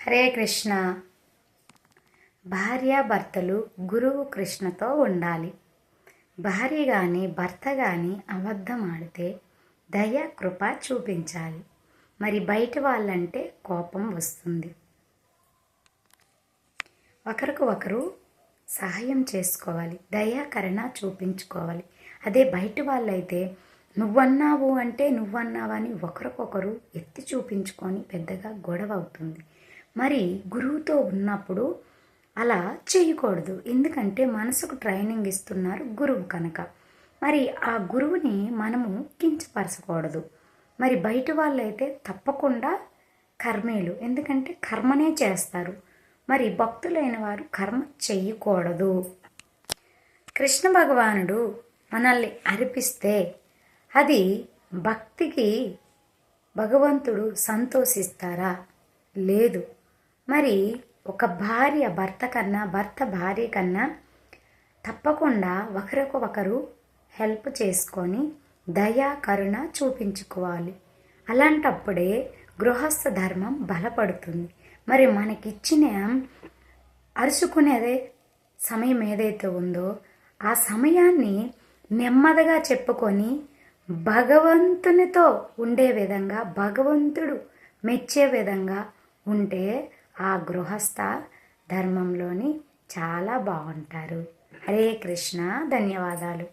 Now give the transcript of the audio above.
హరే కృష్ణ. భార్యాభర్తలు గురువు కృష్ణతో ఉండాలి. భార్య కానీ భర్త కానీ అబద్ధం ఆడితే దయ కృప చూపించాలి. మరి బయట వాళ్ళంటే కోపం వస్తుంది. ఒకరికి ఒకరు సహాయం చేసుకోవాలి, దయాకరణ చూపించుకోవాలి. అదే బయట వాళ్ళైతే నువ్వన్నావు అంటే నువ్వన్నావని ఒకరికొకరు ఎత్తి చూపించుకొని పెద్దగా గొడవ అవుతుంది. మరి గురువుతో ఉన్నప్పుడు అలా చేయకూడదు. ఎందుకంటే మనసుకు ట్రైనింగ్ ఇస్తున్నారు గురువు కనుక. మరి ఆ గురువుని మనము కించపరచకూడదు. మరి బయట వాళ్ళైతే తప్పకుండా కర్మేలు, ఎందుకంటే కర్మనే చేస్తారు. మరి భక్తులైన వారు కర్మ చెయ్యకూడదు. కృష్ణ భగవానుడు మనల్ని అర్పిస్తే అది భక్తికి భగవంతుడు సంతోషిస్తారా? లేదు. మరి ఒక భార్య భర్త కన్నా, భర్త భార్య కన్నా తప్పకుండా ఒకరికొకరు హెల్ప్ చేసుకొని దయా కరుణ చూపించుకోవాలి. అలాంటప్పుడే గృహస్థ ధర్మం బలపడుతుంది. మరి మనకిచ్చిన అరుచుకునేదే సమయం ఏదైతే ఉందో ఆ సమయాన్ని నెమ్మదిగా చెప్పుకొని భగవంతునితో ఉండే విధంగా, భగవంతుడు మెచ్చే విధంగా ఉంటే ఆ గృహస్థ ధర్మంలోని చాలా బాగుంటారు. హరే కృష్ణ. ధన్యవాదాలు.